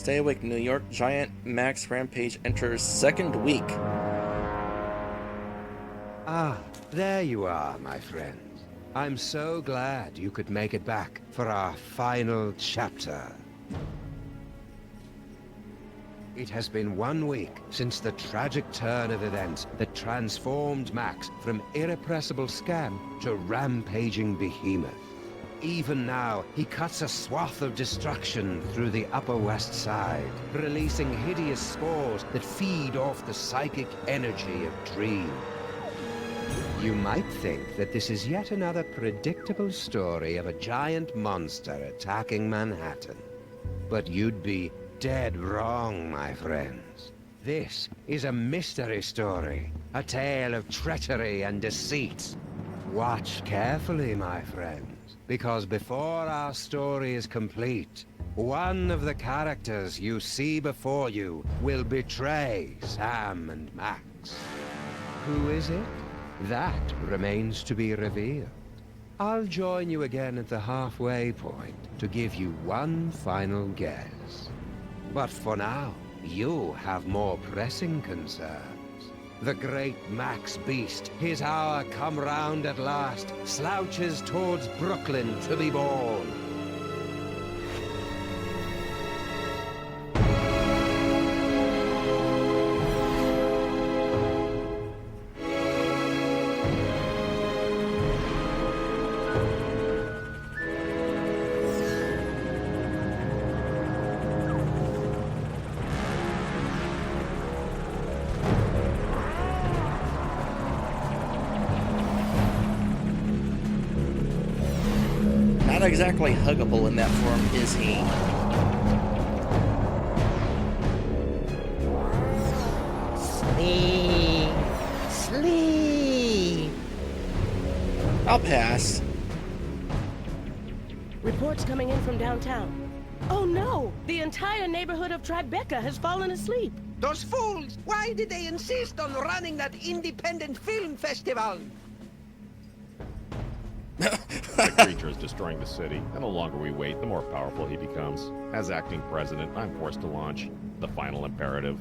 Stay awake, New York. Giant Max Rampage enters second week. Ah, there you are, my friend. I'm so glad you could make it back for our final chapter. It has been 1 week since the tragic turn of events that transformed Max from irrepressible scam to rampaging behemoth. Even now, he cuts a swath of destruction through the Upper West Side, releasing hideous spores that feed off the psychic energy of Dream. You might think that this is yet another predictable story of a giant monster attacking Manhattan. But you'd be dead wrong, my friends. This is a mystery story, a tale of treachery and deceit. Watch carefully, my friends, because before our story is complete, one of the characters you see before you will betray Sam and Max. Who is it? That remains to be revealed. I'll join you again at the halfway point to give you one final guess. But for now, you have more pressing concerns. The great Max Beast, his hour come round at last, slouches towards Brooklyn to be born. Not exactly huggable in that form, is he? Sleep. I'll pass. Reports coming in from downtown. Oh no! The entire neighborhood of Tribeca has fallen asleep. Those fools! Why did they insist on running that independent film festival? The creature is destroying the city, and the longer we wait, the more powerful he becomes. As acting president, I'm forced to launch the final imperative.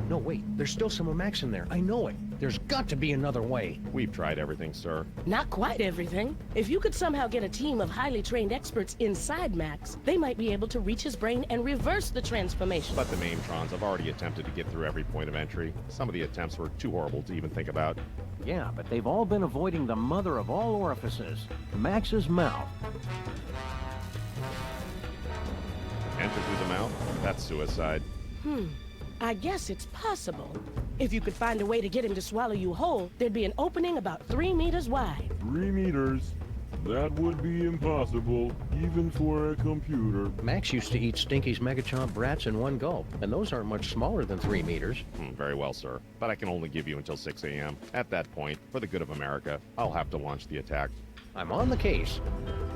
No, wait. There's still some of Max in there. I know it. There's got to be another way. We've tried everything, sir. Not quite everything. If you could somehow get a team of highly trained experts inside Max, they might be able to reach his brain and reverse the transformation. But the Maintrons have already attempted to get through every point of entry. Some of the attempts were too horrible to even think about. Yeah, but they've all been avoiding the mother of all orifices, Max's mouth. Enter through the mouth? That's suicide. I guess it's possible. If you could find a way to get him to swallow you whole, there'd be an opening about 3 meters wide. 3 meters? That would be impossible, even for a computer. Max used to eat Stinky's Megachomp brats in one gulp, and those aren't much smaller than 3 meters. Very well, sir. But I can only give you until 6 a.m. At that point, for the good of America, I'll have to launch the attack. I'm on the case.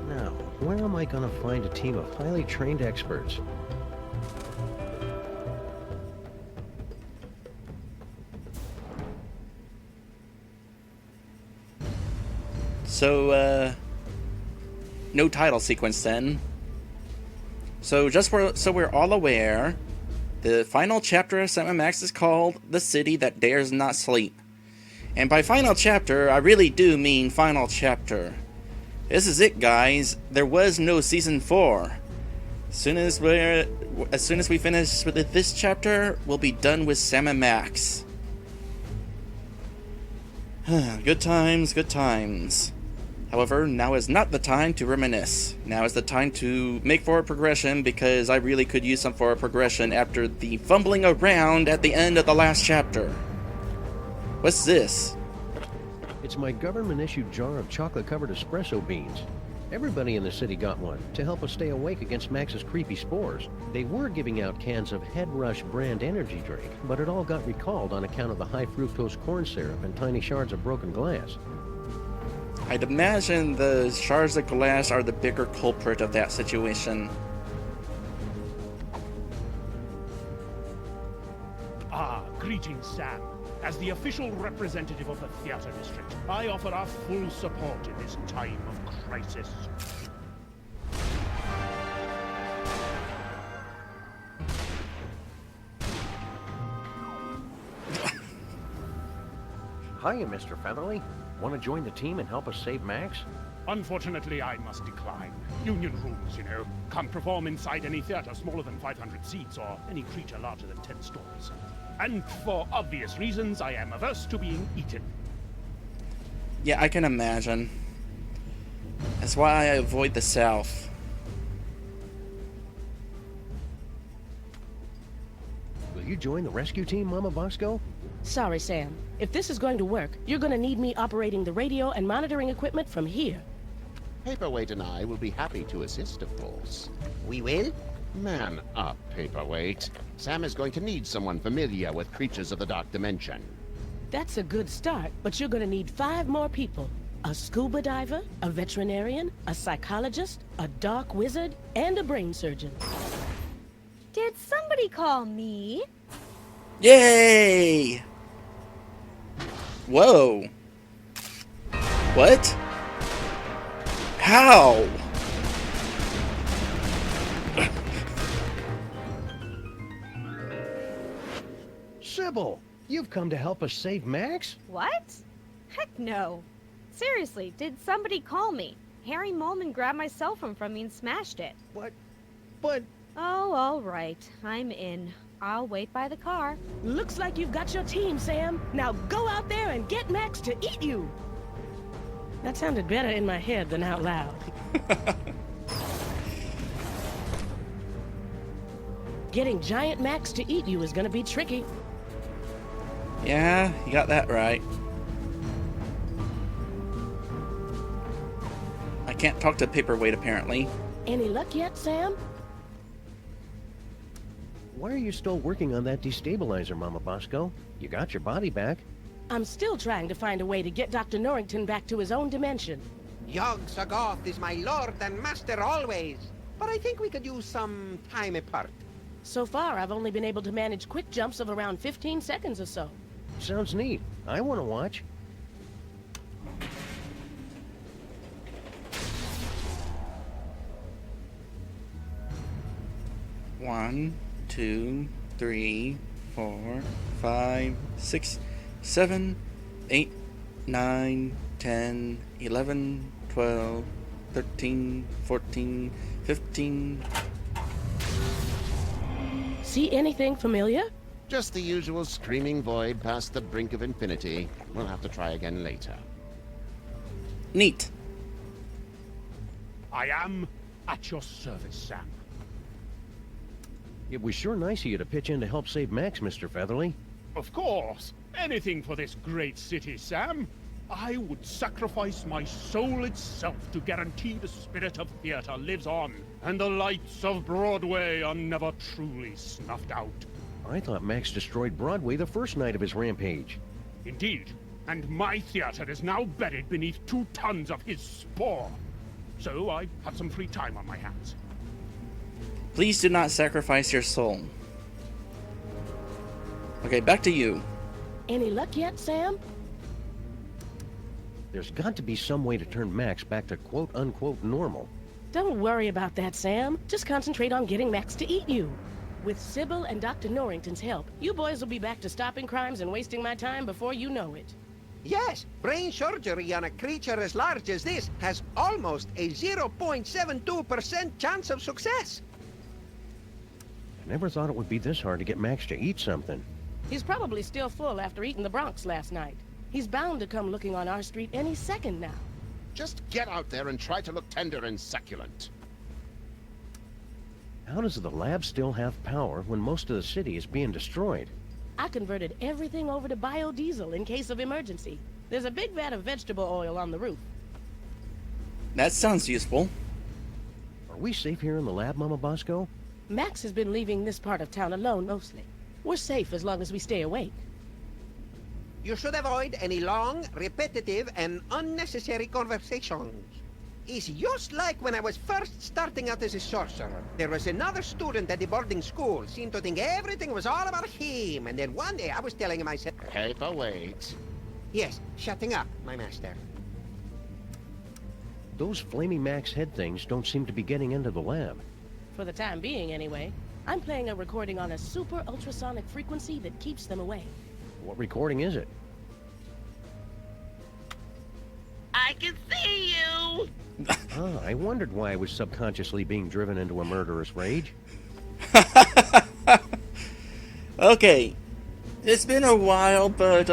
Now, where am I gonna find a team of highly trained experts? So, no title sequence then. So so we're all aware, the final chapter of Sam & Max is called The City That Dares Not Sleep. And by final chapter, I really do mean final chapter. This is it, guys. There was no season 4. As soon as we finish with this chapter, we'll be done with Sam & Max. Good times, good times. However, now is not the time to reminisce. Now is the time to make forward progression, because I really could use some forward progression after the fumbling around at the end of the last chapter. What's this? It's my government-issued jar of chocolate-covered espresso beans. Everybody in the city got one to help us stay awake against Max's creepy spores. They were giving out cans of Head Rush brand energy drink, but it all got recalled on account of the high fructose corn syrup and tiny shards of broken glass. I'd imagine the shards of glass are the bigger culprit of that situation. Ah, greetings, Sam. As the official representative of the theater district, I offer our full support in this time of crisis. Hiya, Mr. Featherly. Want to join the team and help us save Max? Unfortunately, I must decline. Union rules, you know. Can't perform inside any theater smaller than 500 seats or any creature larger than 10 stories. And for obvious reasons, I am averse to being eaten. Yeah, I can imagine. That's why I avoid the South. Will you join the rescue team, Mama Bosco? Sorry, Sam. If this is going to work, you're going to need me operating the radio and monitoring equipment from here. Paperweight and I will be happy to assist, of course. We will? Man up, Paperweight. Sam is going to need someone familiar with creatures of the Dark Dimension. That's a good start, but you're going to need 5 more people. A scuba diver, a veterinarian, a psychologist, a dark wizard, and a brain surgeon. Did somebody call me? Yay! Whoa. What? How? Sybil, you've come to help us save Max? What? Heck no. Seriously, did somebody call me? Harry Molman grabbed my cell phone from me and smashed it. What? But... Oh, all right. I'm in. I'll wait by the car. Looks like you've got your team, Sam. Now go out there and get Max to eat you. That sounded better in my head than out loud. Getting Giant Max to eat you is gonna be tricky. Yeah, you got that right. I can't talk to Paperweight, apparently. Any luck yet, Sam? Why are you still working on that destabilizer, Mama Bosco? You got your body back. I'm still trying to find a way to get Dr. Norrington back to his own dimension. Yog Sagoth is my lord and master always. But I think we could use some time apart. So far, I've only been able to manage quick jumps of around 15 seconds or so. Sounds neat. I want to watch. One, 2, 3, 4, 5, 6, 7, 8, 9, 10, 11, 12, 13, 14, 15. See anything familiar? Just the usual screaming void past the brink of infinity. We'll have to try again later. Neat. I am at your service, Sam. It was sure nice of you to pitch in to help save Max, Mr. Featherly. Of course. Anything for this great city, Sam. I would sacrifice my soul itself to guarantee the spirit of theater lives on, and the lights of Broadway are never truly snuffed out. I thought Max destroyed Broadway the first night of his rampage. Indeed. And my theater is now buried beneath 2 tons of his spore. So I have some free time on my hands. Please do not sacrifice your soul. Okay, back to you. Any luck yet, Sam? There's got to be some way to turn Max back to quote-unquote normal. Don't worry about that, Sam. Just concentrate on getting Max to eat you. With Sybil and Dr. Norrington's help, you boys will be back to stopping crimes and wasting my time before you know it. Yes, brain surgery on a creature as large as this has almost a 0.72% chance of success. I never thought it would be this hard to get Max to eat something. He's probably still full after eating the Bronx last night. He's bound to come looking on our street any second now. Just get out there and try to look tender and succulent. How does the lab still have power when most of the city is being destroyed? I converted everything over to biodiesel in case of emergency. There's a big vat of vegetable oil on the roof. That sounds useful. Are we safe here in the lab, Mama Bosco? Max has been leaving this part of town alone mostly. We're safe as long as we stay awake. You should avoid any long, repetitive, and unnecessary conversations. It's just like when I was first starting out as a sorcerer. There was another student at the boarding school, seemed to think everything was all about him, and then one day I was telling him, I said, Paperweight. yes, shutting up, my master. Those flaming Max head things don't seem to be getting into the lab. For the time being, anyway. I'm playing a recording on a super ultrasonic frequency that keeps them away. What recording is it? can see you! I wondered why I was subconsciously being driven into a murderous rage. Okay, it's been a while, but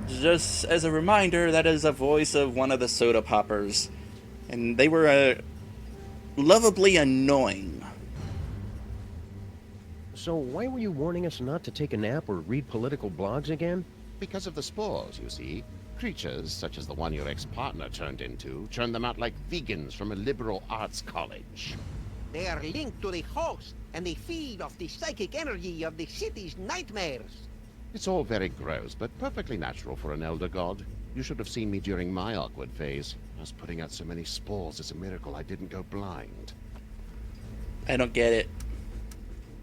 just as a reminder, that is a voice of one of the soda poppers, and they were lovably annoying. So why were you warning us not to take a nap or read political blogs again? Because of the spores, you see. Creatures, such as the one your ex-partner turned into, churn them out like vegans from a liberal arts college. They are linked to the host, and they feed off the psychic energy of the city's nightmares. It's all very gross, but perfectly natural for an elder god. You should have seen me during my awkward phase. Us putting out so many spores is a miracle I didn't go blind. I don't get it.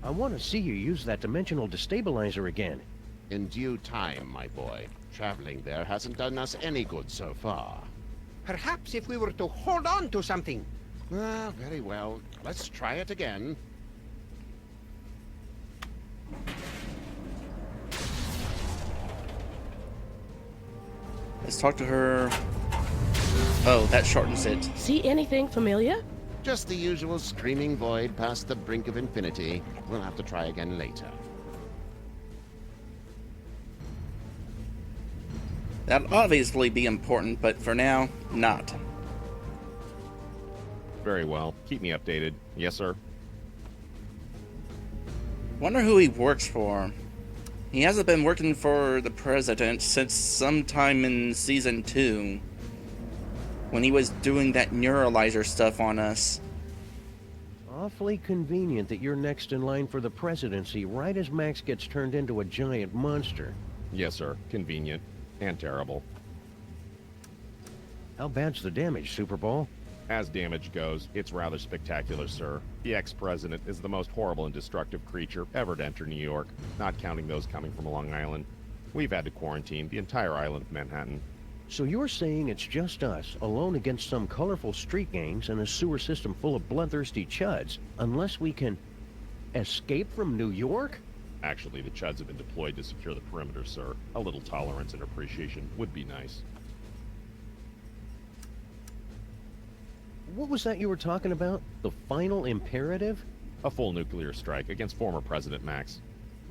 I want to see you use that dimensional destabilizer again. In due time, my boy. Traveling there hasn't done us any good so far. Perhaps if we were to hold on to something. Ah, very well. Let's try it again. Let's talk to her. Oh, that shortens it. See anything familiar? Just the usual screaming void past the brink of infinity. We'll have to try again later. That'll obviously be important, but for now, not. Very well. Keep me updated. Yes, sir. Wonder who he works for. He hasn't been working for the president since sometime in Season 2. When he was doing that neuralizer stuff on us. Awfully convenient that you're next in line for the presidency right as Max gets turned into a giant monster. Yes, sir. Convenient. And terrible. How bad's the damage, Super Bowl? As damage goes, it's rather spectacular, sir. The ex-president is the most horrible and destructive creature ever to enter New York, not counting those coming from Long Island. We've had to quarantine the entire island of Manhattan. So you're saying it's just us, alone against some colorful street gangs and a sewer system full of bloodthirsty chuds, unless we can escape from New York? Actually, the Chuds have been deployed to secure the perimeter, sir. A little tolerance and appreciation would be nice. What was that you were talking about? The final imperative? A full nuclear strike against former President Max.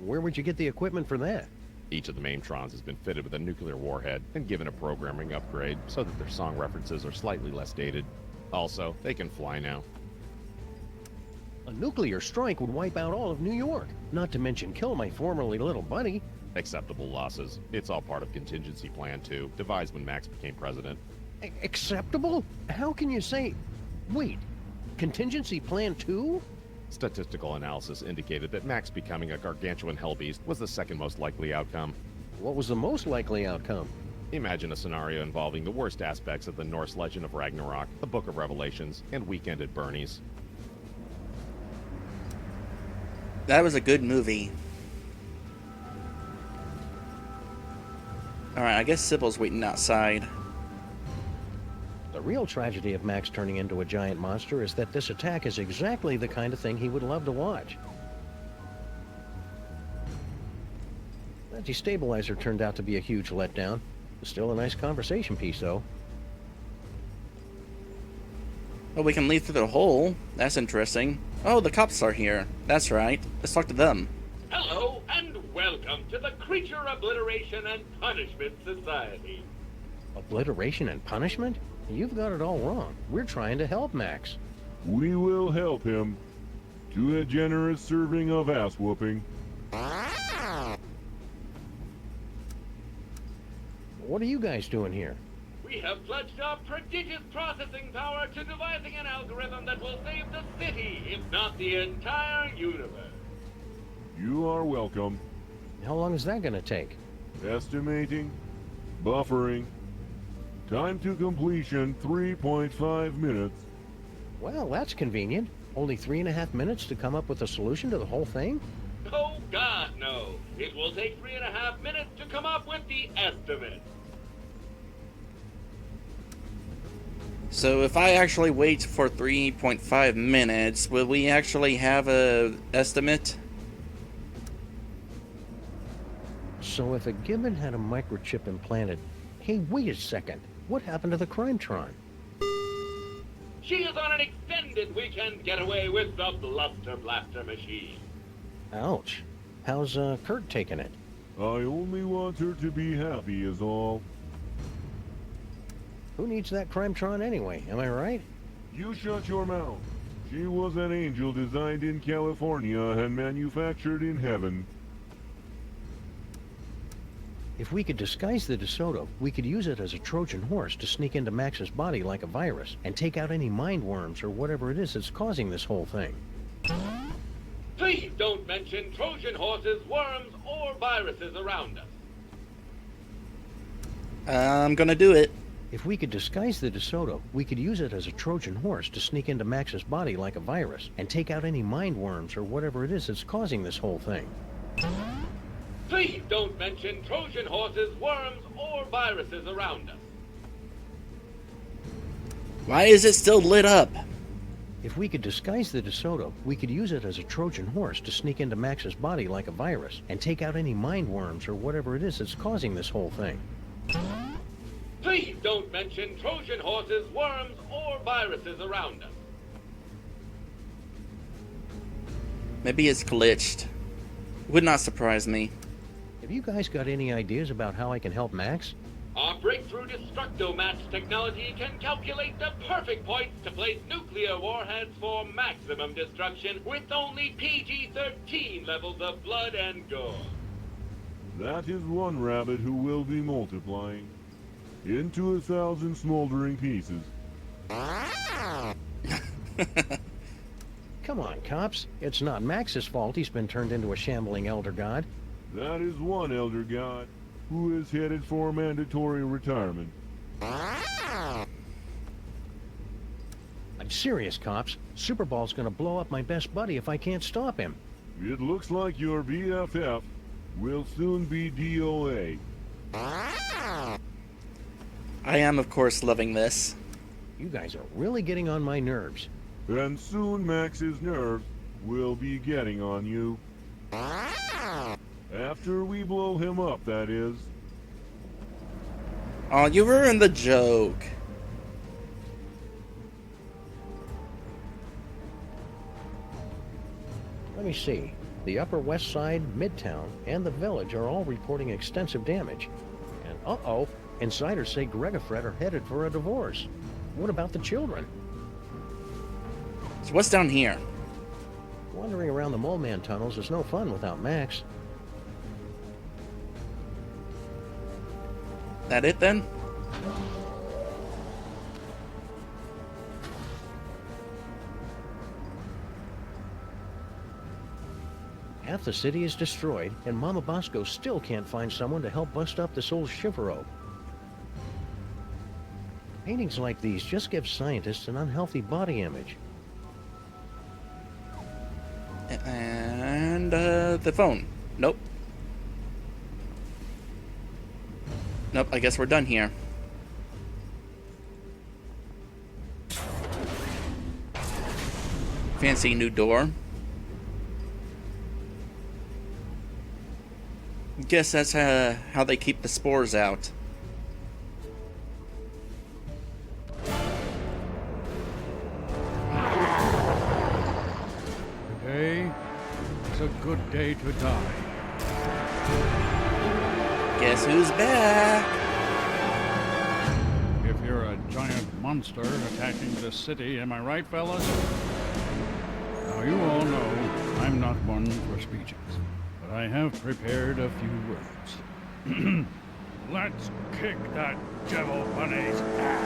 Where would you get the equipment for that? Each of the Maintrons has been fitted with a nuclear warhead and given a programming upgrade so that their song references are slightly less dated. Also, they can fly now. A nuclear strike would wipe out all of New York, not to mention kill my formerly little buddy. Acceptable losses. It's all part of contingency plan 2, devised when Max became president. Acceptable? How can you say... Wait, contingency plan 2? Statistical analysis indicated that Max becoming a gargantuan hellbeast was the second most likely outcome. What was the most likely outcome? Imagine a scenario involving the worst aspects of the Norse legend of Ragnarok, the Book of Revelations, and Weekend at Bernie's. That was a good movie. Alright, I guess Sybil's waiting outside. The real tragedy of Max turning into a giant monster is that this attack is exactly the kind of thing he would love to watch. That destabilizer turned out to be a huge letdown. Still a nice conversation piece, though. Oh, we can leave through the hole. That's interesting. Oh, the cops are here. That's right. Let's talk to them. Hello, and welcome to the Creature Obliteration and Punishment Society. Obliteration and punishment? You've got it all wrong. We're trying to help Max. We will help him to a generous serving of ass-whooping. What are you guys doing here? We have pledged our prodigious processing power to devising an algorithm that will save the city, if not the entire universe. You are welcome. How long is that going to take? Estimating. Buffering. Time to completion 3.5 minutes. Well, that's convenient. Only 3.5 minutes to come up with a solution to the whole thing? Oh, God, no. It will take 3.5 minutes to come up with the estimate. So if I actually wait for 3.5 minutes, will we actually have a estimate? So if a gibbon had a microchip implanted... Hey, wait a second. What happened to the Crimetron? She is on an extended weekend getaway with the Bluster Blaster machine. Ouch. How's Kurt taking it? I only want her to be happy is all. Who needs that Crimetron anyway, am I right? You shut your mouth. She was an angel designed in California and manufactured in heaven. If we could disguise the DeSoto, we could use it as a Trojan horse to sneak into Max's body like a virus and take out any mind worms or whatever it is that's causing this whole thing. Please don't mention Trojan horses, worms, or viruses around us. I'm gonna do it. If we could disguise the DeSoto, we could use it as a Trojan horse to sneak into Max's body like a virus and take out any mind worms or whatever it is that's causing this whole thing. Please don't mention Trojan horses, worms, or viruses around us. Why is it still lit up? If we could disguise the DeSoto, we could use it as a Trojan horse to sneak into Max's body like a virus and take out any mind worms or whatever it is that's causing this whole thing. Please don't mention Trojan horses, worms, or viruses around us. Maybe it's glitched. Would not surprise me. Have you guys got any ideas about how I can help Max? Our breakthrough Destructo-Match technology can calculate the perfect points to place nuclear warheads for maximum destruction with only PG-13 levels of blood and gore. That is one rabbit who will be multiplying into 1,000 smoldering pieces. Come on, cops. It's not Max's fault he's been turned into a shambling elder god. That is one elder god who is headed for mandatory retirement. I'm serious, cops. Superball's gonna blow up my best buddy if I can't stop him. It looks like your BFF will soon be DOA. I am, of course, loving this. You guys are really getting on my nerves. And soon Max's nerves will be getting on you. After we blow him up, that is. Oh, you ruined the joke. Let me see. The Upper West Side, Midtown, and the Village are all reporting extensive damage. And uh-oh, insiders say Greg and Fred are headed for a divorce. What about the children? So what's down here? Wandering around the Mole Man tunnels is no fun without Max. That it then? Half the city is destroyed, and Mama Bosco still can't find someone to help bust up this old Chivero. Paintings like these just give scientists an unhealthy body image. And, the phone. Nope. Nope, I guess we're done here. Fancy new door. Guess that's how they keep the spores out. Today is a good day to die. Guess who's back? If you're a giant monster attacking the city, am I right, fellas? Now, you all know I'm not one for speeches, but I have prepared a few words. Let's kick that devil bunny's ass.